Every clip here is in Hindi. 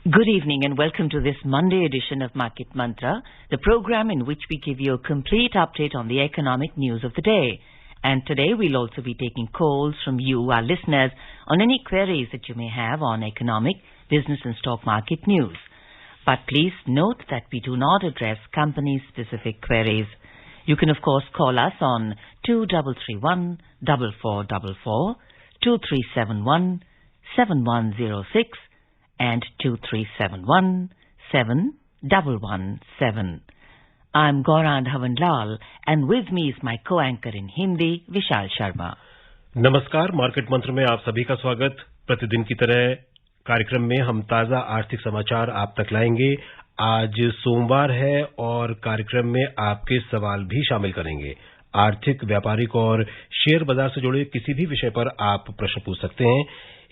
Good evening and welcome to this Monday edition of Market Mantra, the program in which we give you a complete update on the economic news of the day. And today we'll also be taking calls from you, our listeners, on any queries that you may have on economic, business and stock market news. But please note that we do not address company-specific queries. You can of course call us on 2331 4444, 2371 7106 and 2371-7117. I'm Gaurang Dhawanlal and with me is my co-anchor in Hindi, Vishal Sharma. नमस्कार, मार्केट मंत्र में आप सभी का स्वागत। प्रतिदिन की तरह कार्यक्रम में हम ताजा आर्थिक समाचार आप तक लाएंगे। आज सोमवार है और कार्यक्रम में आपके सवाल भी शामिल करेंगे। आर्थिक, व्यापारिक और शेयर बाजार से जुड़े किसी भी विषय पर आप प्रश्न पूछ सकते हैं।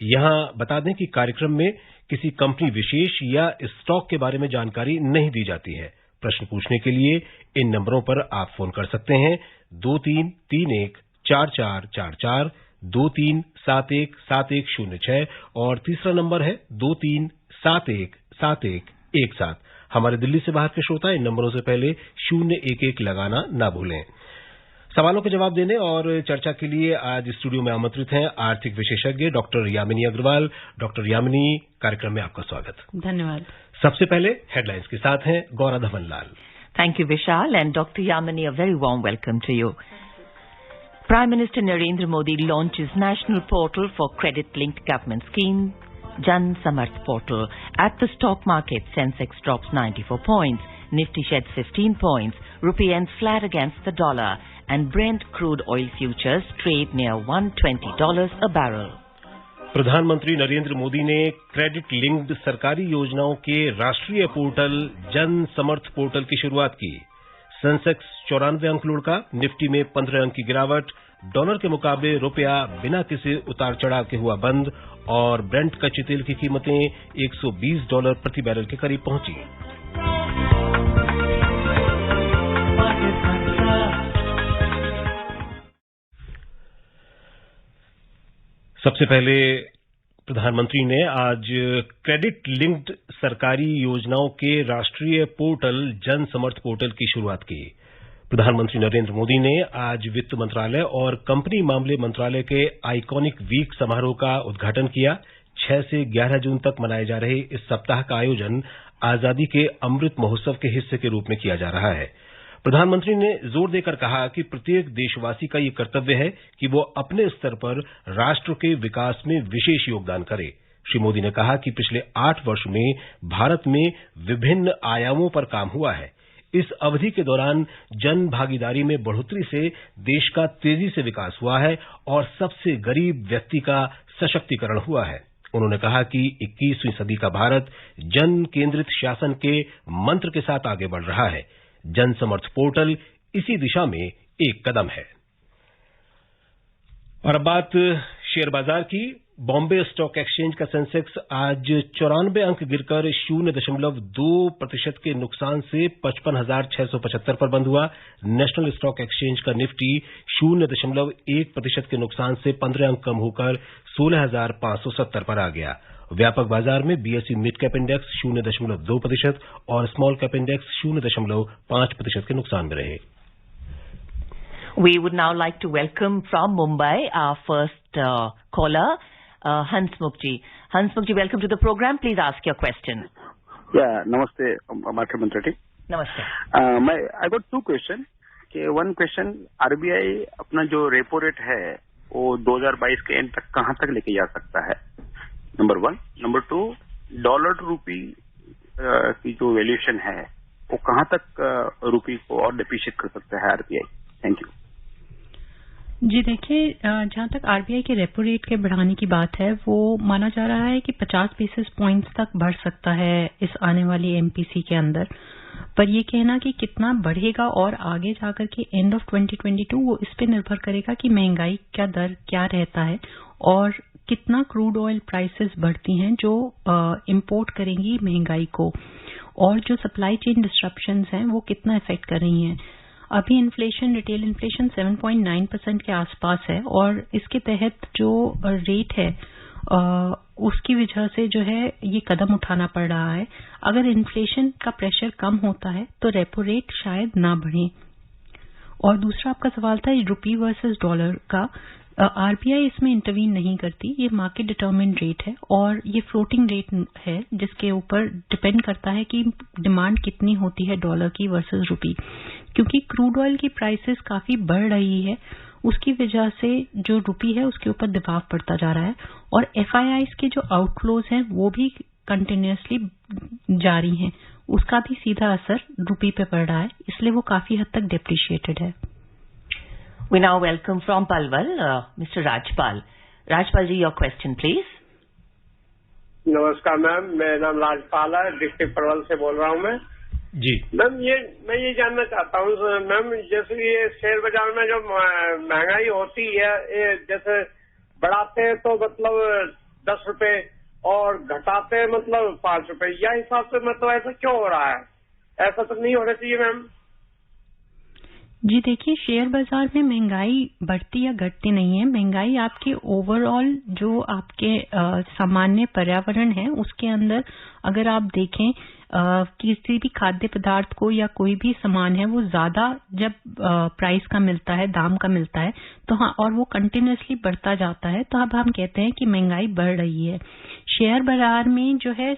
यहां बता दें कि कार्यक्रम में किसी कंपनी विशेष या स्टॉक के बारे में जानकारी नहीं दी जाती है। प्रश्न पूछने के लिए इन नंबरों पर आप फोन कर सकते हैं 23314444, 23717106 और तीसरा नंबर है 23717117। हमारे दिल्ली से बाहर के श्रोता इन नंबरों से पहले 011 लगाना ना भूलें। सवालों के जवाब देने और चर्चा के लिए आज स्टूडियो में आमंत्रित हैं आर्थिक विशेषज्ञ डॉक्टर यामिनी अग्रवाल। डॉक्टर यामिनी, कार्यक्रम में आपका स्वागत। धन्यवाद। सबसे पहले हेडलाइंस के साथ हैं Gaura धवनलाल। Thank you, Vishal, and Dr. Yamini, a very warm welcome to you. Prime Minister Narendra Modi launches National Portal for Credit-Linked Government Scheme, Jan Samarth Portal. At the stock market, Sensex drops 94 points, Nifty sheds 15 points, rupee ends flat against the dollar, and Brent crude oil futures trade near $120 a barrel. प्रधानमंत्री नरेंद्र मोदी ने क्रेडिट लिंक्ड सरकारी योजनाओं के राष्ट्रीय पोर्टल जन समर्थ पोर्टल की शुरुआत की। सेंसेक्स 94 अंक लुढ़का, निफ्टी में 15 अंक की गिरावट, डॉलर के मुकाबले रुपया बिना किसी उतार चढ़ाव के हुआ बंद और ब्रेंट कच्चे तेल की कीमतें $120 प्रति बैरल के करीब पहुंची। सबसे पहले प्रधानमंत्री ने आज क्रेडिट लिंक्ड सरकारी योजनाओं के राष्ट्रीय पोर्टल जन समर्थ पोर्टल की शुरुआत की। प्रधानमंत्री नरेंद्र मोदी ने आज वित्त मंत्रालय और कंपनी मामले मंत्रालय के आइकॉनिक वीक समारोह का उद्घाटन किया। 6 से 11 जून तक मनाए जा रहे इस सप्ताह का आयोजन आजादी के अमृत महोत्सव के हिस्से के रूप में किया जा रहा है। प्रधानमंत्री ने जोर देकर कहा कि प्रत्येक देशवासी का ये कर्तव्य है कि वो अपने स्तर पर राष्ट्र के विकास में विशेष योगदान करे। श्री मोदी ने कहा कि पिछले 8 वर्ष में भारत में विभिन्न आयामों पर काम हुआ है। इस अवधि के दौरान जन भागीदारी में बढ़ोतरी से देश का तेजी से विकास हुआ है और सबसे गरीब व्यक्ति का सशक्तिकरण हुआ है। उन्होंने कहा कि 21वीं सदी का भारत जन केंद्रित शासन के मंत्र के साथ आगे बढ़ रहा है। जन समर्थ पोर्टल इसी दिशा में एक कदम है। और अब बात शेयर बाजार की। बॉम्बे स्टॉक एक्सचेंज का सेंसेक्स आज 94 अंक गिरकर 0.2% के नुकसान से 55,675 पर बंद हुआ। नेशनल स्टॉक एक्सचेंज का निफ्टी 0.1% के नुकसान से 15 अंक कम होकर 16,570 पर आ गया। व्यापक बाजार में बीएसई मिड कैप इंडेक्स 0.2% और स्मॉल कैप इंडेक्स 0.5% के नुकसान में रहे। We would now like to welcome from Mumbai our first caller, Hans Mukji. Hans Mukji, welcome to the program. Please ask your question. Yeah, namaste, Market Mantra. Namaste. I got 2 questions. One question, RBI अपना जो रेपो रेट है वो 2022 के एंड तक कहाँ तक लेके जा सकता है, नंबर 1। नंबर 2, डॉलर टू रूपी की जो वैल्यूएशन है वो कहाँ तक रूपी को और डिप्रिशिएट कर सकता है आरबीआई। Thank you. जी देखिए, जहां तक आरबीआई के रेपो रेट के बढ़ाने की बात है वो माना जा रहा है कि 50 बेसिस पॉइंट्स तक बढ़ सकता है इस आने वाली एमपीसी के अंदर। पर ये कहना कि कितना बढ़ेगा और आगे जाकर के एंड ऑफ 2022 वो इस पे निर्भर करेगा कि महंगाई का दर क्या रहता है और कितना क्रूड ऑयल प्राइसेस बढ़ती हैं जो इंपोर्ट करेंगी महंगाई को, और जो सप्लाई चेन डिस्ट्रप्शंस हैं वो कितना इफेक्ट कर रही हैं। अभी इन्फ्लेशन, रिटेल इन्फ्लेशन 7.9% के आसपास है और इसके तहत जो रेट है उसकी वजह से जो है ये कदम उठाना पड़ रहा है। अगर इन्फ्लेशन का प्रेशर कम होता है तो रेपो रेट शायद ना बढ़े। और दूसरा आपका सवाल था रुपी वर्सेस डॉलर का। आरबीआई इसमें इंटरवीन नहीं करती, ये मार्केट डिटरमिन्ड रेट है और ये फ्लोटिंग रेट है जिसके ऊपर डिपेंड करता है कि डिमांड कितनी होती है डॉलर की वर्सेस रुपी। क्योंकि क्रूड ऑयल की प्राइसेस काफी बढ़ रही है, उसकी वजह से जो रुपी है उसके ऊपर दबाव पड़ता जा रहा है और एफआईआईज के जो आउटफ्लोज हैं वो भी कंटिन्यूअसली जारी हैं, उसका भी सीधा असर रुपी पे पड़ रहा है, इसलिए वो काफी हद तक डेप्रिशिएटेड है। We now welcome from Palwal, Mr. Rajpal. Rajpal ji, your question, please. नमस्कार मैम, मेरा नाम राजपाल है, डिस्ट्रिक्ट पलवल से बोल रहा हूँ मैं जी। मैम मैं ये जानना चाहता हूँ मैम, जैसे ये शेयर बाजार में जो महंगाई होती है, ये जैसे बढ़ाते हैं तो मतलब 10 रुपए और घटाते हैं मतलब 5 रुपए, या हिसाब से मतलब ऐसा क्यों हो रहा है? ऐसा तो नहीं होना चाहिए मैम। जी देखिए, शेयर बाजार में महंगाई बढ़ती या घटती नहीं है। महंगाई आपके ओवरऑल जो आपके सामान्य पर्यावरण है उसके अंदर अगर आप देखें किसी भी खाद्य पदार्थ को या कोई भी सामान है वो ज्यादा जब प्राइस का मिलता है, दाम का मिलता है तो हाँ, और वो कंटिन्यूअसली बढ़ता जाता है तो अब हम कहते हैं कि महंगाई बढ़ रही है। शेयर बाजार में जो है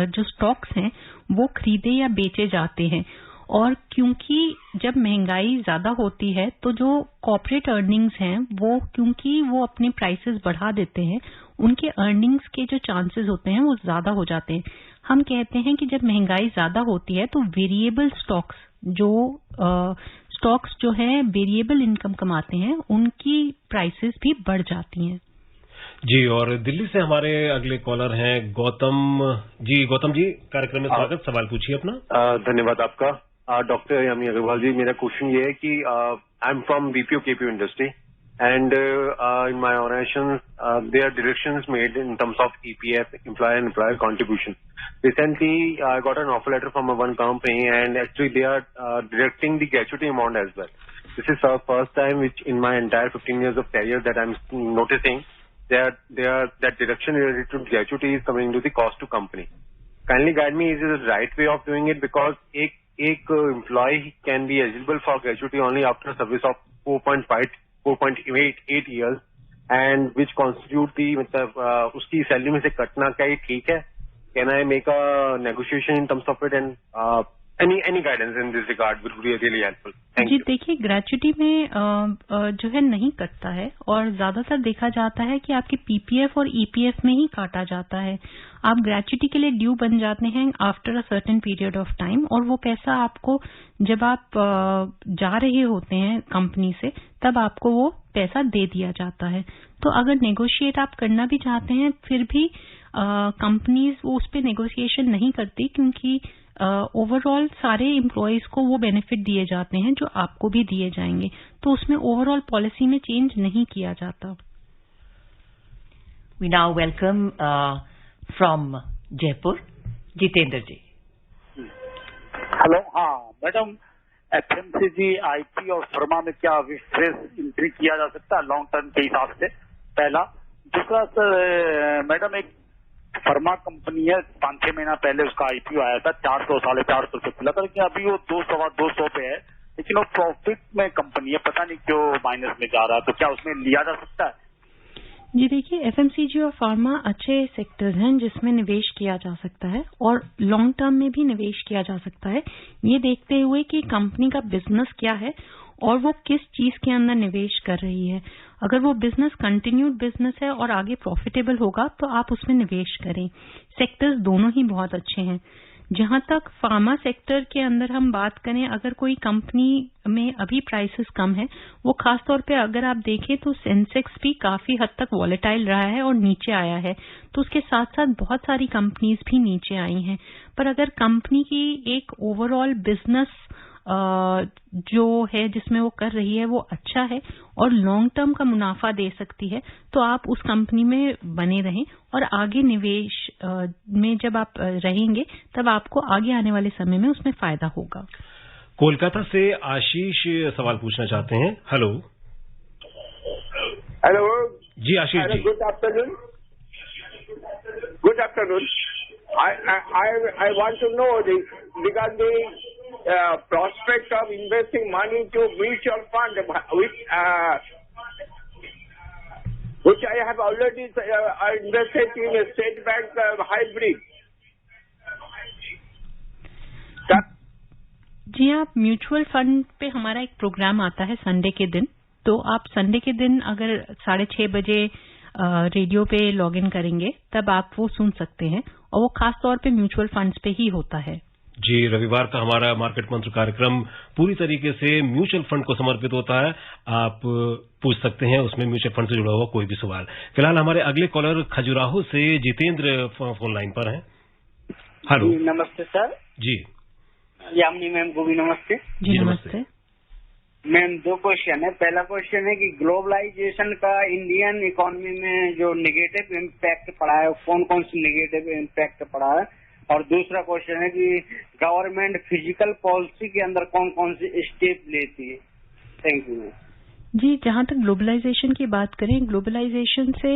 जो स्टॉक्स हैं वो खरीदे या बेचे जाते हैं और क्योंकि जब महंगाई ज्यादा होती है तो जो कॉर्पोरेट अर्निंग्स हैं वो क्योंकि वो अपने प्राइसेस बढ़ा देते हैं, उनके अर्निंग्स के जो चांसेस होते हैं वो ज्यादा हो जाते हैं। हम कहते हैं कि जब महंगाई ज्यादा होती है तो वेरिएबल स्टॉक्स जो है वेरिएबल इनकम कमाते हैं उनकी प्राइसेस भी बढ़ जाती हैं। जी, और दिल्ली से हमारे अगले कॉलर हैं गौतम जी। गौतम जी, कार्यक्रम में स्वागत, सवाल पूछिए अपना। धन्यवाद आपका। डॉक्टर यामी अग्रवाल जी, मेरा क्वेश्चन ये है कि I am from BPO KPO industry and in my organisation there are directions made in terms of EPF, employer contribution. Recently, I got an offer letter from one company, and actually they are directing the gratuity amount as well. This is the first time which in my entire 15 years of career that I'm noticing that that deduction related to gratuity is coming to the cost to company. Kindly guide me, is it the right way of doing it? Because एक employee can be eligible for gratuity only after a service of 4.8 years, and which constitute the मतलब उसकी सैलरी में से कटना क्या ये ठीक है? Can I make a negotiation in terms of it, and any guidance in this regard would be really helpful. Thank you. जी देखिए, ग्रेच्युटी में जो है नहीं कटता है और ज्यादातर देखा जाता है कि आपके पीपीएफ और ईपीएफ में ही काटा जाता है। आप ग्रेच्युटी के लिए ड्यू बन जाते हैं after a certain period of time और वो पैसा आपको जब आप जा रहे होते हैं कंपनी से तब आपको वो पैसा दे दिया जाता है। तो अगर नेगोशिएट आप करना भी चाहते हैं फिर भी कंपनीज उस पे नेगोशिएशन नहीं करती क्योंकि ओवरऑल सारे एम्प्लॉयज को वो बेनिफिट दिए जाते हैं जो आपको भी दिए जाएंगे, तो उसमें ओवरऑल पॉलिसी में चेंज नहीं किया जाता। We now welcome from Jaipur, Jitendra ji. Hello, हाँ मैडम, एफएमसीजी, आईटी और फर्मा में क्या फ्रेश एंट्री किया जा सकता है लॉन्ग टर्म के हिसाब से? पहला। दूसरा सर मैडम, एक फर्मा कंपनी है, 5-6 महीना पहले उसका आईपीओ आया था, 400-450 से खुला था, लेकिन अभी वो 200 पे है, लेकिन वो प्रॉफिट में कंपनी है, पता नहीं क्यों माइनस में जा रहा है, तो क्या उसमें लिया जा सकता है? जी देखिए, एफएमसीजी और फार्मा अच्छे सेक्टर्स हैं जिसमें निवेश किया जा सकता है और लॉन्ग टर्म में भी निवेश किया जा सकता है, ये देखते हुए कि कंपनी का बिजनेस क्या है और वो किस चीज के अंदर निवेश कर रही है। अगर वो बिजनेस कंटिन्यूड बिजनेस है और आगे प्रॉफिटेबल होगा तो आप उसमें निवेश करें। सेक्टर्स दोनों ही बहुत अच्छे हैं। जहां तक फार्मा सेक्टर के अंदर हम बात करें, अगर कोई कंपनी में अभी प्राइसेस कम है, वो खासतौर पे अगर आप देखें तो सेंसेक्स भी काफी हद तक वॉलेटाइल रहा है और नीचे आया है, तो उसके साथ साथ बहुत सारी कंपनीज भी नीचे आई हैं। पर अगर कंपनी की एक ओवरऑल बिजनेस जो है जिसमें वो कर रही है वो अच्छा है और लॉन्ग टर्म का मुनाफा दे सकती है, तो आप उस कंपनी में बने रहें और आगे निवेश में जब आप रहेंगे तब आपको आगे आने वाले समय में उसमें फायदा होगा। कोलकाता से आशीष सवाल पूछना चाहते हैं। Hello hello ji, Ashish ji. Good afternoon. Good afternoon. I want to know regarding prospect of investing money to mutual fund, which I have already invested in a State Bank hybrid. जी, आप म्यूचुअल फंड पे हमारा एक प्रोग्राम आता है संडे के दिन, तो आप संडे के दिन अगर 6:30 बजे रेडियो पे लॉग इन करेंगे तब आप वो सुन सकते हैं, और वो खास तौर पे म्यूचुअल फंड्स पे ही होता है। जी, रविवार का हमारा मार्केट मंत्र कार्यक्रम पूरी तरीके से म्यूचुअल फंड को समर्पित होता है। आप पूछ सकते हैं उसमें म्यूचुअल फंड से जुड़ा हुआ कोई भी सवाल। फिलहाल हमारे अगले कॉलर खजुराहो से जितेंद्र फोन लाइन पर हैं। हेलो, नमस्ते सर। जी, यामिनी मैम को भी नमस्ते। जी नमस्ते मैम। 2 क्वेश्चन है। पहला क्वेश्चन है कि ग्लोबलाइजेशन का इंडियन इकोनॉमी में जो नेगेटिव इम्पैक्ट पड़ा है, कौन कौन सी नेगेटिव इम्पैक्ट पड़ा है, और दूसरा क्वेश्चन है कि गवर्नमेंट फिजिकल पॉलिसी के अंदर कौन कौन से स्टेप लेती है। Thank you. जी, जहां तक ग्लोबलाइजेशन की बात करें, ग्लोबलाइजेशन से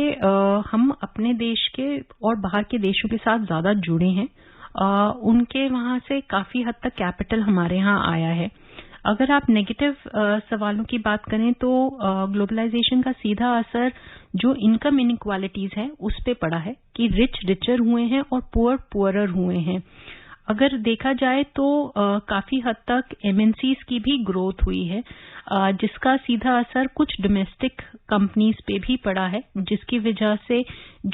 हम अपने देश के और बाहर के देशों के साथ ज्यादा जुड़े हैं। उनके वहां से काफी हद तक कैपिटल हमारे यहाँ आया है। अगर आप नेगेटिव सवालों की बात करें तो ग्लोबलाइजेशन का सीधा असर जो इनकम इनइक्वालिटीज है उस पे पड़ा है कि रिच रिचर हुए हैं और पुअर पुअरर हुए हैं। अगर देखा जाए तो काफी हद तक एमएनसीज की भी ग्रोथ हुई है, जिसका सीधा असर कुछ डोमेस्टिक कंपनीज पे भी पड़ा है, जिसकी वजह से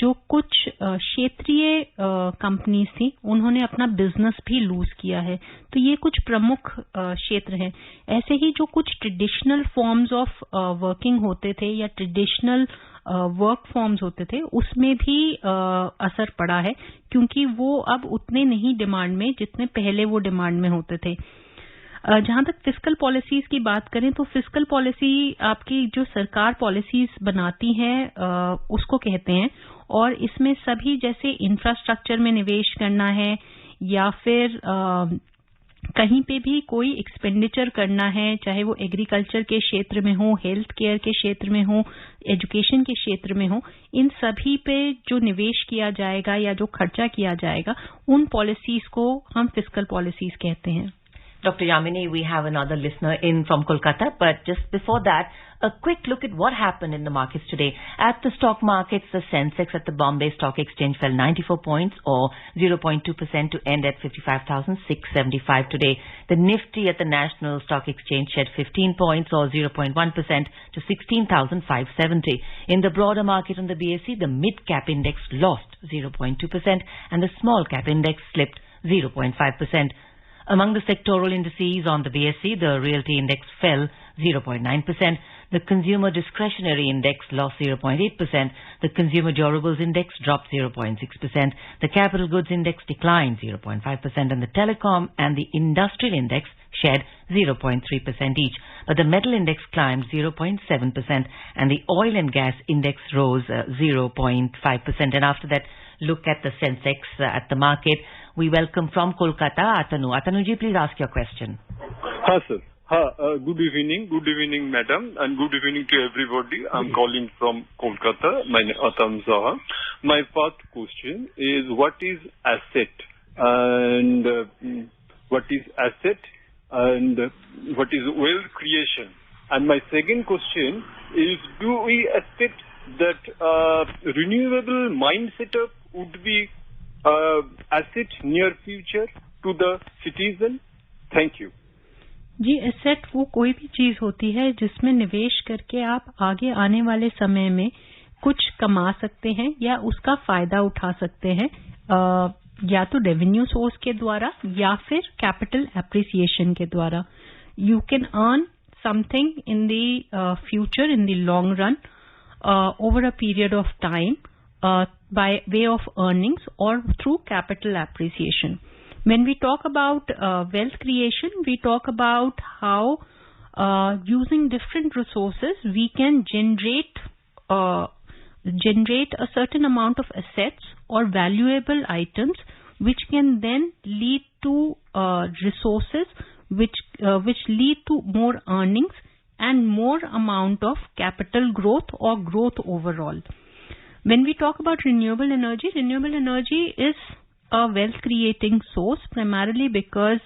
जो कुछ क्षेत्रीय कंपनीज थी उन्होंने अपना बिजनेस भी लूज किया है। तो ये कुछ प्रमुख क्षेत्र हैं। ऐसे ही जो कुछ ट्रेडिशनल फॉर्म्स ऑफ वर्किंग होते थे या ट्रेडिशनल वर्क फॉर्म्स होते थे उसमें भी असर पड़ा है, क्योंकि वो अब उतने नहीं डिमांड में जितने पहले वो डिमांड में होते थे। जहां तक फिस्कल पॉलिसीज की बात करें तो फिस्कल पॉलिसी आपकी जो सरकार पॉलिसीज बनाती है उसको कहते हैं, और इसमें सभी जैसे इंफ्रास्ट्रक्चर में निवेश करना है या फिर कहीं पे भी कोई एक्सपेंडिचर करना है, चाहे वो एग्रीकल्चर के क्षेत्र में हो, हेल्थ केयर के क्षेत्र में हो, एजुकेशन के क्षेत्र में हो, इन सभी पे जो निवेश किया जाएगा या जो खर्चा किया जाएगा उन पॉलिसीज को हम फिस्कल पॉलिसीज कहते हैं। Dr. Yamini, we have another listener in from Kolkata, but just before that, a quick look at what happened in the markets today. At the stock markets, the Sensex at the Bombay Stock Exchange fell 94 points or 0.2% to end at 55,675 today. The Nifty at the National Stock Exchange shed 15 points or 0.1% to 16,570. In the broader market on the BSE, the mid-cap index lost 0.2% and the small-cap index slipped 0.5%. Among the sectoral indices on the BSE, the Realty Index fell 0.9%. The Consumer Discretionary Index lost 0.8%. The Consumer Durables Index dropped 0.6%. The Capital Goods Index declined 0.5%. And the Telecom and the Industrial Index shed 0.3% each. But the Metal Index climbed 0.7%. And the Oil and Gas Index rose 0.5%. And after that, look at the Sensex at the market. We welcome from Kolkata, Atanu. Atanuji, please ask your question. Hi, sir. Hi, good evening, madam, and good evening to everybody. I'm calling from Kolkata. My name is Atan Zaha. My first question is, what is asset and what is wealth creation? And my second question is, do we expect that renewable mine setup would be asset near future to the citizen? Thank you. जी, एसेट वो कोई भी चीज होती है जिसमें निवेश करके आप आगे आने वाले समय में कुछ कमा सकते हैं या उसका फायदा उठा सकते हैं, या तो रेवेन्यू सोर्स के द्वारा या फिर कैपिटल एप्रिसिएशन के द्वारा. You can earn something in the future, in the long run, over a period of time by way of earnings or through capital appreciation. When we talk about wealth creation, we talk about how using different resources we can generate a certain amount of assets or valuable items which can then lead to resources which lead to more earnings and more amount of capital growth or growth overall. When we talk about renewable energy is a wealth creating source, primarily because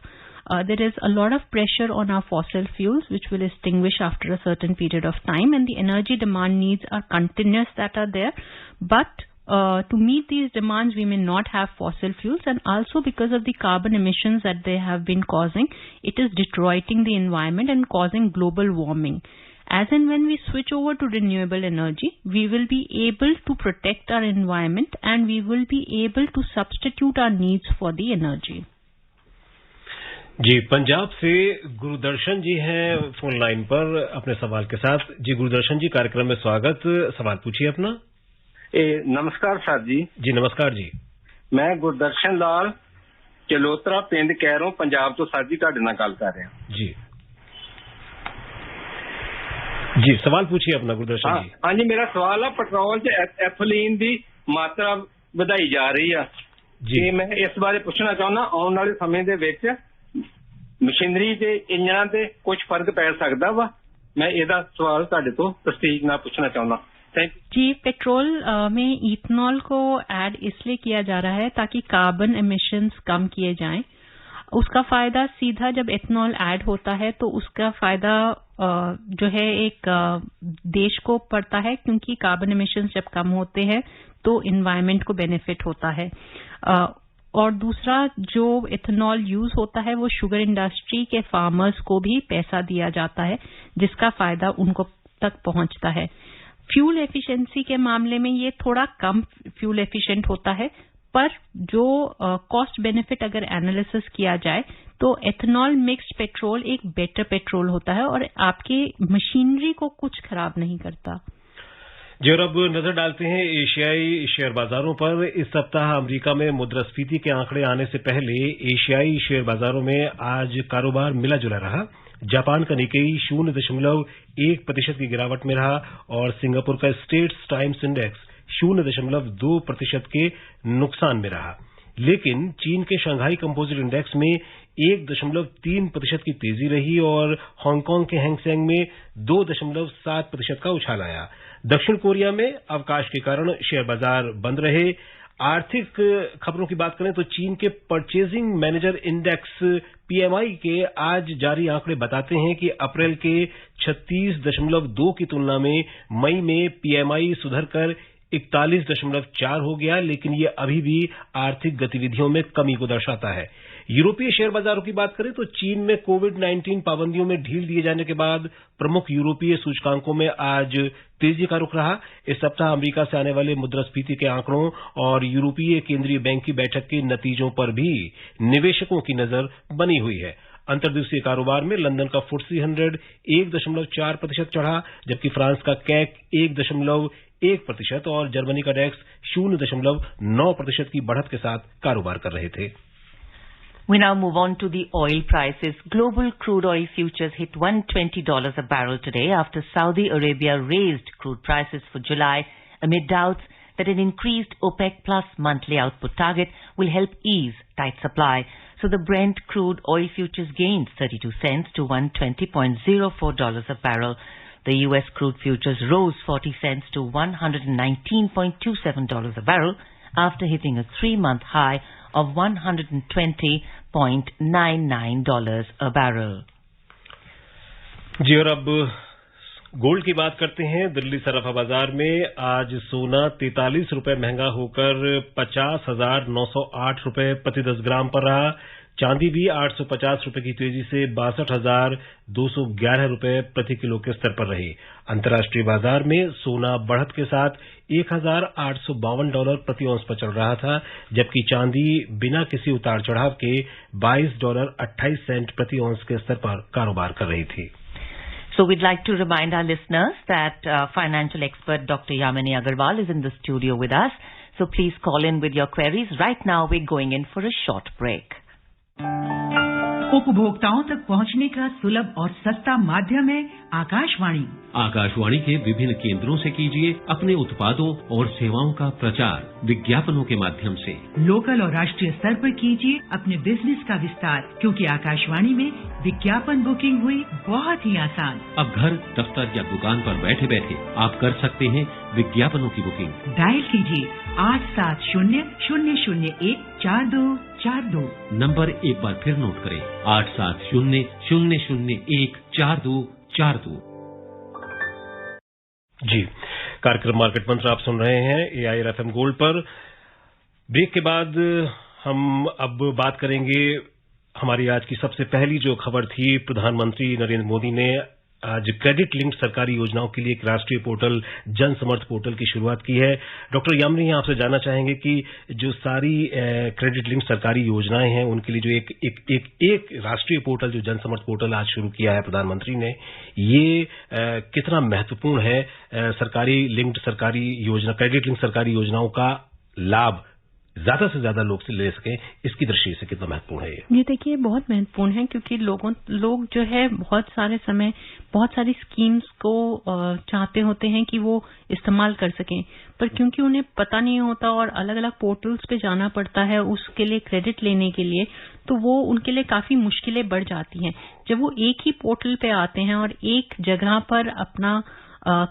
there is a lot of pressure on our fossil fuels, which will extinguish after a certain period of time, and the energy demand needs are continuous that are there. But to meet these demands, we may not have fossil fuels, and also because of the carbon emissions that they have been causing, it is deteriorating the environment and causing global warming. As and when we switch over to renewable energy, we will be able to protect our environment and we will be able to substitute our needs for the energy. जी, पंजाब से गुरुदर्शन जी हैं फोन लाइन पर अपने सवाल के साथ। जी गुरुदर्शन जी, कार्यक्रम में स्वागत। सवाल पूछिए अपना। नमस्कार सर जी। जी नमस्कार जी। मैं गुरदर्शन लाल चलोत्रा पिंड कैरों पंजाब तो सर जी ਤੁਹਾਡੇ ਨਾਲ ਗੱਲ कर रहा। जी सवाल पूछिए अपना गुरदर्शन जी। हाँ जी, मेरा सवाल है पेट्रोल च एथलीन की मात्रा ਵਧਾਈ जा रही है जी। मैं इस बारे पूछना चाहना, आने वाले समय ਦੇ ਵਿੱਚ ਮਸ਼ੀਨਰੀ ਤੇ ਇੰਜਣਾਂ ਤੇ ਕੁਝ ਫਰਕ ਪੈ ਸਕਦਾ ਵਾ? मैं ਇਹਦਾ सवाल ਤੁਹਾਡੇ ਤੋਂ ਤਸਦੀਕ ਨਾਲ पूछना चाहना। जी, पेट्रोल में इथेनॉल को ऐड इसलिए किया जा रहा है ताकि कार्बन एमिशंस कम किए जाएं। उसका फायदा सीधा जब एथेनॉल ऐड होता है तो उसका फायदा जो है एक देश को पड़ता है, क्योंकि कार्बन एमिशंस जब कम होते हैं तो एनवायरनमेंट को बेनिफिट होता है। और दूसरा जो एथेनॉल यूज होता है वो शुगर इंडस्ट्री के फार्मर्स को भी पैसा दिया जाता है, जिसका फायदा उनको तक पहुंचता है। फ्यूल एफिशिएंसी के मामले में ये थोड़ा कम फ्यूल एफिशिएंट होता है, पर जो कॉस्ट बेनिफिट अगर एनालिसिस किया जाए तो एथेनॉल मिक्स्ड पेट्रोल एक बेटर पेट्रोल होता है और आपके मशीनरी को कुछ खराब नहीं करता। जी, और अब नजर डालते हैं एशियाई शेयर बाजारों पर। इस सप्ताह अमेरिका में मुद्रास्फीति के आंकड़े आने से पहले एशियाई शेयर बाजारों में आज कारोबार मिला जुला रहा। जापान का निकेई 0.1% की गिरावट में रहा और सिंगापुर का स्टेट्स टाइम्स इंडेक्स 0.2% के नुकसान में रहा। लेकिन चीन के शंघाई कंपोजिट इंडेक्स में 1.3% की तेजी रही और हांगकांग के हैंगसेंग में 2.7% का उछाल आया। दक्षिण कोरिया में अवकाश के कारण शेयर बाजार बंद रहे। आर्थिक खबरों की बात करें तो चीन के परचेजिंग मैनेजर इंडेक्स पीएमआई के आज जारी आंकड़े बताते हैं कि अप्रैल के 36.2 की तुलना में मई में पीएमआई सुधरकर 41.4 हो गया, लेकिन ये अभी भी आर्थिक गतिविधियों में कमी को दर्शाता है। यूरोपीय शेयर बाजारों की बात करें तो चीन में कोविड-19 पाबंदियों में ढील दिए जाने के बाद प्रमुख यूरोपीय सूचकांकों में आज तेजी का रुख रहा। इस सप्ताह अमेरिका से आने वाले मुद्रास्फीति के आंकड़ों और यूरोपीय केंद्रीय बैंक की बैठक के नतीजों पर भी निवेशकों की नजर बनी हुई है। अंतर्दिवसीय कारोबार में लंदन का FTSE 100 1.4% चढ़ा, जबकि फ्रांस का कैक 1.1% और जर्मनी का डेक्स 0.9% की बढ़त के साथ कारोबार कर रहे थे। We now move on to the oil prices. Global crude oil futures hit $120 a barrel today after Saudi Arabia raised crude prices for July amid doubts that an increased OPEC plus monthly output target will help ease tight supply. So the Brent crude oil futures gained 32 cents to $120.04 a barrel. The US crude futures rose 40 cents to $119.27 a barrel after hitting a 3-month high of $120.99 a barrel. जी, और अब गोल्ड की बात करते हैं। दिल्ली सराफा बाजार में आज सोना 43 रुपए महंगा होकर 50,908 रुपए प्रति 10 ग्राम पर रहा। चांदी भी 850 रुपए की तेजी से 62,211 रुपए प्रति किलो के स्तर पर रही। अंतर्राष्ट्रीय बाजार में सोना बढ़त के साथ $1,852 प्रति औंस पर चल रहा था, जबकि चांदी बिना किसी उतार चढ़ाव के $22.28 प्रति औंस के स्तर पर कारोबार कर रही थी। So we'd like to remind our listeners that financial expert Dr. Yamini Agarwal is in the studio with us. So please call in with your queries. Right now we're going in for a short break. उपभोक्ताओं तक पहुंचने का सुलभ और सस्ता माध्यम है आकाशवाणी। आकाशवाणी के विभिन्न केंद्रों से कीजिए अपने उत्पादों और सेवाओं का प्रचार विज्ञापनों के माध्यम से। लोकल और राष्ट्रीय स्तर पर कीजिए अपने बिजनेस का विस्तार, क्योंकि आकाशवाणी में विज्ञापन बुकिंग हुई बहुत ही आसान। अब घर, दफ्तर या दुकान पर बैठे बैठे आप कर सकते हैं विज्ञापनों की बुकिंग। डायल कीजिए 870-001-4242। नंबर एक बार फिर नोट करें, 870-001-4242। जी, कार्यक्रम मार्केट मंत्र आप सुन रहे हैं AIR FM गोल्ड पर। ब्रेक के बाद हम अब बात करेंगे हमारी आज की सबसे पहली जो खबर थी। प्रधानमंत्री नरेंद्र मोदी ने आज क्रेडिट लिंक्ड सरकारी योजनाओं के लिए एक राष्ट्रीय पोर्टल जन समर्थ पोर्टल की शुरुआत की है। डॉक्टर यामिनी, आपसे जानना चाहेंगे कि जो सारी क्रेडिट लिंक्ड सरकारी योजनाएं हैं उनके लिए जो एक राष्ट्रीय पोर्टल जो जन समर्थ पोर्टल आज शुरू किया है प्रधानमंत्री ने, ये कितना महत्वपूर्ण है सरकारी लिंक्ड सरकारी योजना, क्रेडिट लिंक्ड सरकारी योजनाओं का लाभ ज्यादा से ज्यादा लोग से ले सकें, इसकी दृष्टि से कितना महत्वपूर्ण है ये देखिए बहुत महत्वपूर्ण है, क्योंकि लोग जो है बहुत सारे समय बहुत सारी स्कीम्स को चाहते होते हैं कि वो इस्तेमाल कर सकें, पर क्योंकि उन्हें पता नहीं होता और अलग अलग पोर्टल्स पे जाना पड़ता है उसके लिए क्रेडिट लेने के लिए, तो वो उनके लिए काफी मुश्किलें बढ़ जाती हैं। जब वो एक ही पोर्टल पे आते हैं और एक जगह पर अपना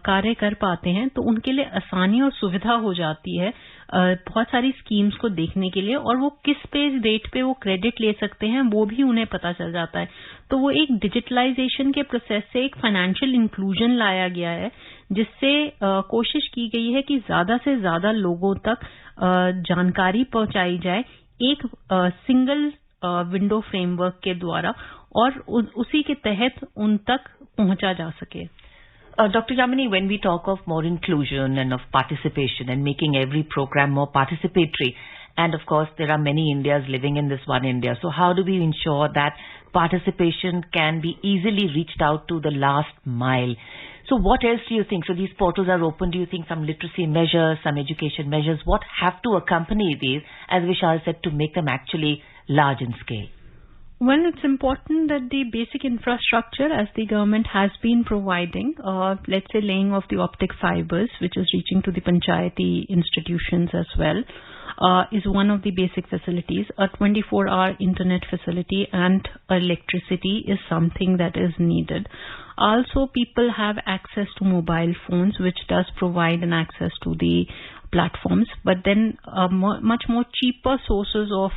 कार्य कर पाते हैं तो उनके लिए आसानी और सुविधा हो जाती है बहुत सारी स्कीम्स को देखने के लिए, और वो किस रेट पे वो क्रेडिट ले सकते हैं वो भी उन्हें पता चल जाता है। तो वो एक डिजिटलाइजेशन के प्रोसेस से एक फाइनेंशियल इंक्लूजन लाया गया है, जिससे कोशिश की गई है कि ज्यादा से ज्यादा लोगों तक जानकारी पहुंचाई जाए एक सिंगल विंडो फ्रेमवर्क के द्वारा, और उसी के तहत उन तक पहुंचा जा सके। Dr. Yamini, when we talk of more inclusion and of participation and making every program more participatory, and of course there are many Indias living in this one India, so how do we ensure that participation can be easily reached out to the last mile? So what else do you think? So these portals are open. Do you think some literacy measures, some education measures, what have to accompany these, as Vishal said, to make them actually large in scale? Well, it's important that the basic infrastructure, as the government has been providing, let's say laying of the optic fibers, which is reaching to the panchayati institutions as well, is one of the basic facilities. A 24-hour internet facility and electricity is something that is needed. Also, people have access to mobile phones, which does provide an access to the platforms, but then much more cheaper sources of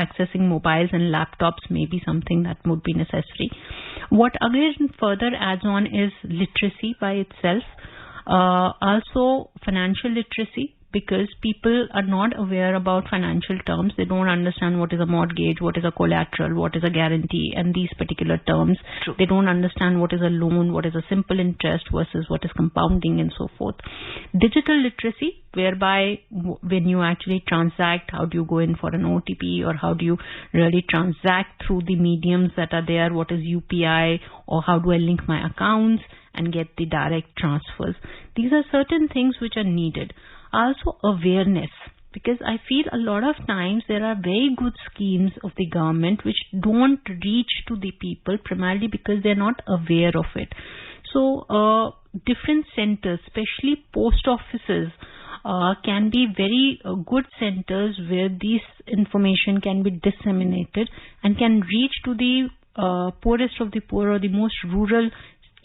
accessing mobiles and laptops may be something that would be necessary. What again further adds on is literacy by itself, also financial literacy, because people are not aware about financial terms. They don't understand what is a mortgage, what is a collateral, what is a guarantee, and these particular terms. True. They don't understand what is a loan, what is a simple interest versus what is compounding, and so forth. Digital literacy, whereby when you actually transact, how do you go in for an OTP, or how do you really transact through the mediums that are there, what is UPI, or how do I link my accounts and get the direct transfers. These are certain things which are needed. Also awareness, because I feel a lot of times there are very good schemes of the government which don't reach to the people, primarily because they're not aware of it. So different centers, especially post offices, can be very good centers where this information can be disseminated and can reach to the poorest of the poor, or the most rural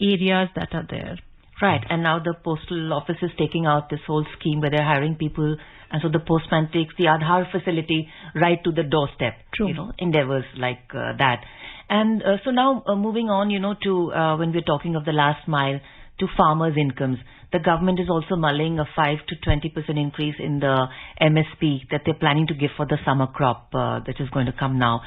areas that are there. Right, and now the postal office is taking out this whole scheme where they're hiring people, and so the postman takes the Aadhaar facility right to the doorstep. True. Endeavors like that. And so now moving on, to when we're talking of the last mile, to farmers' incomes, the government is also mulling a 5 to 20% increase in the MSP that they're planning to give for the summer crop that is going to come now.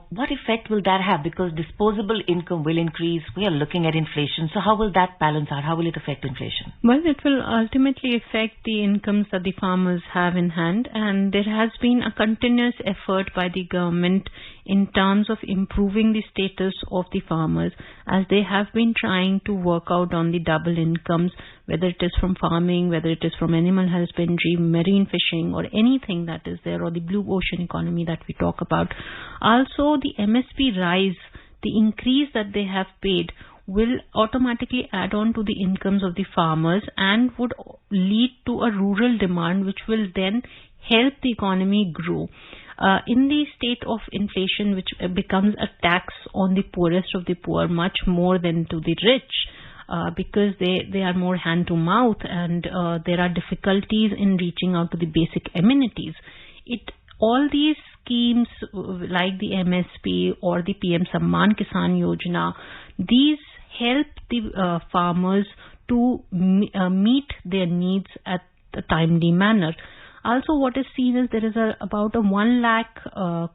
What effect will that have? Because disposable income will increase. We are looking at inflation. So how will that balance out? How will it affect inflation? Well, it will ultimately affect the incomes that the farmers have in hand. And there has been a continuous effort by the government in terms of improving the status of the farmers, as they have been trying to work out on the double incomes, whether it is from farming, whether it is from animal husbandry, marine fishing, or anything that is there, or the blue ocean economy that we talk about. Also, the MSP rise, the increase that they have paid, will automatically add on to the incomes of the farmers and would lead to a rural demand, which will then help the economy grow. In the state of inflation, which becomes a tax on the poorest of the poor much more than to the rich, because they are more hand to mouth, and there are difficulties in reaching out to the basic amenities. All these schemes like the MSP or the PM Samman Kisan Yojana, these help the farmers to meet their needs at a timely manner. Also, what is seen is there is about a 1 lakh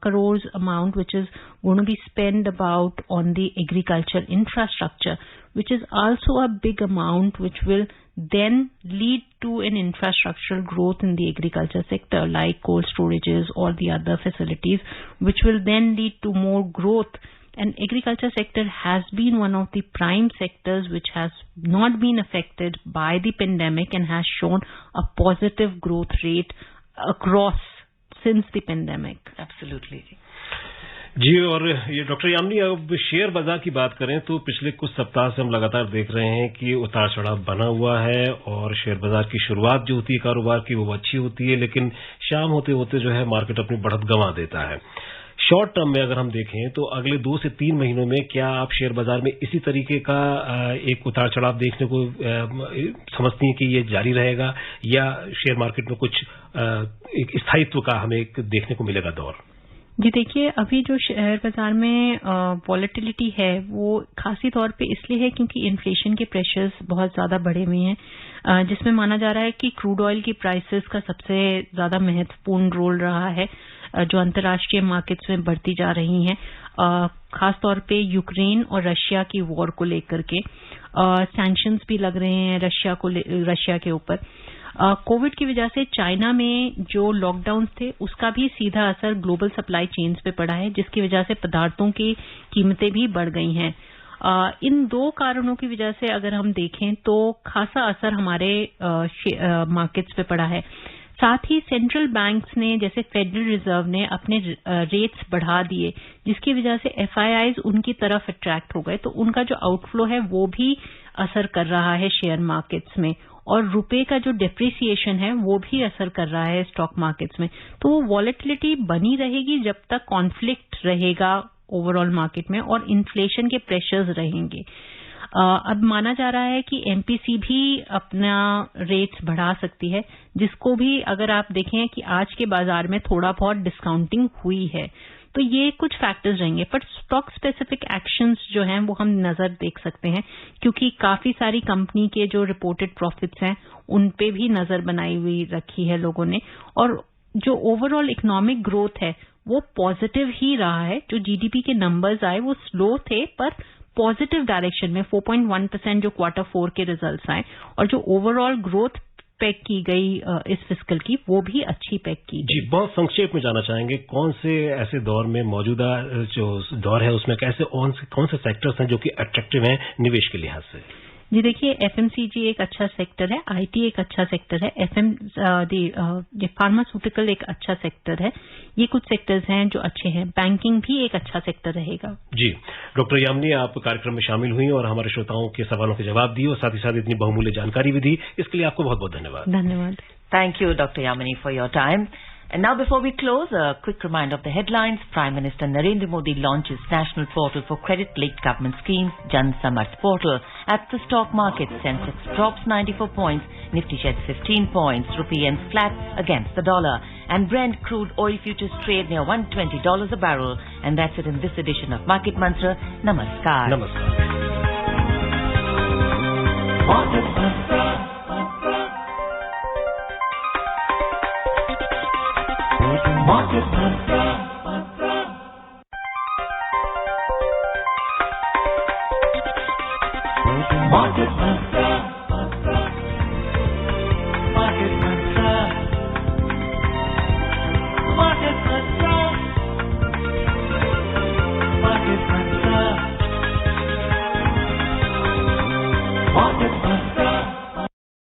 crores amount which is going to be spent about on the agriculture infrastructure, which is also a big amount which will then lead to an infrastructural growth in the agriculture sector, like cold storages or the other facilities, which will then lead to more growth. And agriculture sector has been one of the prime sectors which has not been affected by the pandemic and has shown a positive growth rate across since the pandemic. Absolutely. जी, और ये डॉक्टर यामिनी, अब शेयर बाजार की बात करें तो पिछले कुछ सप्ताह से हम लगातार देख रहे हैं कि उतार चढ़ाव बना हुआ है, और शेयर बाजार की शुरुआत जो होती है कारोबार की वो अच्छी होती है, लेकिन शाम होते होते जो है मार्केट अपनी बढ़त गंवा देता है। शॉर्ट टर्म में अगर हम देखें तो अगले 2 से 3 महीनों में क्या आप शेयर बाजार में इसी तरीके का एक उतार चढ़ाव देखने को समझती हैं कि ये जारी रहेगा, या शेयर मार्केट में कुछ एक स्थायित्व का हमें एक देखने को मिलेगा दौर? जी देखिए, अभी जो शेयर बाजार में वॉलेटिलिटी है वो खासी तौर पे इसलिए है क्योंकि इन्फ्लेशन के प्रेशर्स बहुत ज्यादा बढ़े हुए हैं, जिसमें माना जा रहा है कि क्रूड ऑयल की प्राइसेस का सबसे ज्यादा महत्वपूर्ण रोल रहा है जो अंतर्राष्ट्रीय मार्केट्स में बढ़ती जा रही हैं, खास तौर पे यूक्रेन और रशिया की वॉर को लेकर के सैंक्शंस भी लग रहे हैं रशिया के ऊपर। कोविड की वजह से चाइना में जो लॉकडाउन थे उसका भी सीधा असर ग्लोबल सप्लाई चेन्स पे पड़ा है, जिसकी वजह से पदार्थों की कीमतें भी बढ़ गई हैं। इन 2 कारणों की वजह से अगर हम देखें तो खासा असर हमारे मार्केट्स पे पड़ा है। साथ ही सेंट्रल बैंक्स ने, जैसे फेडरल रिजर्व ने, अपने रेट्स बढ़ा दिए, जिसकी वजह से एफआईआईज उनकी तरफ अट्रैक्ट हो गए, तो उनका जो आउटफ्लो है वो भी असर कर रहा है शेयर मार्केट्स में, और रुपए का जो डेप्रिसिएशन है वो भी असर कर रहा है स्टॉक मार्केट्स में। तो वो वॉलेटिलिटी बनी रहेगी जब तक कॉन्फ्लिक्ट रहेगा ओवरऑल मार्केट में और इन्फ्लेशन के प्रेशर्स रहेंगे। अब माना जा रहा है कि एमपीसी भी अपना रेट्स बढ़ा सकती है, जिसको भी अगर आप देखें कि आज के बाजार में थोड़ा बहुत डिस्काउंटिंग हुई है, तो ये कुछ फैक्टर्स रहेंगे। बट स्टॉक स्पेसिफिक एक्शंस जो हैं वो हम नजर देख सकते हैं, क्योंकि काफी सारी कंपनी के जो रिपोर्टेड प्रॉफिट्स हैं उन पे भी नजर बनाई हुई रखी है लोगों ने, और जो ओवरऑल इकोनॉमिक ग्रोथ है वो पॉजिटिव ही रहा है। जो जीडीपी के नंबर्स आए वो स्लो थे पर पॉजिटिव डायरेक्शन में 4.1% जो Q4 के रिजल्ट्स आए, और जो ओवरऑल ग्रोथ पैक की गई इस फिस्कल की वो भी अच्छी पैक की गई। जी, बहुत संक्षेप में जानना चाहेंगे कौन से ऐसे दौर में मौजूदा जो दौर है उसमें कौन से सेक्टर्स हैं जो कि अट्रैक्टिव हैं निवेश के लिहाज से? जी देखिए, एफएमसीजी एक अच्छा सेक्टर है, आईटी एक अच्छा सेक्टर है, फार्मास्यूटिकल एक अच्छा सेक्टर है। ये कुछ सेक्टर्स हैं जो अच्छे हैं। बैंकिंग भी एक अच्छा सेक्टर रहेगा। जी, डॉक्टर यामिनी, आप कार्यक्रम में शामिल हुई और हमारे श्रोताओं के सवालों के जवाब दिए और साथ ही साथ इतनी बहुमूल्य जानकारी भी दी, इसके लिए आपको बहुत बहुत धन्यवाद। धन्यवाद। Thank you, Dr. Yamini, for your time. And now, before we close, a quick reminder of the headlines. Prime Minister Narendra Modi launches National Portal for Credit-Linked Government Schemes, Jan Samarth Portal. At the stock market, Sensex drops 94 points, Nifty sheds 15 points, rupee ends flat against the dollar. And Brent crude oil futures trade near $120 a barrel. And that's it in this edition of Market Mantra. Namaskar. Namaskar. Market Mantra. Market Mantra.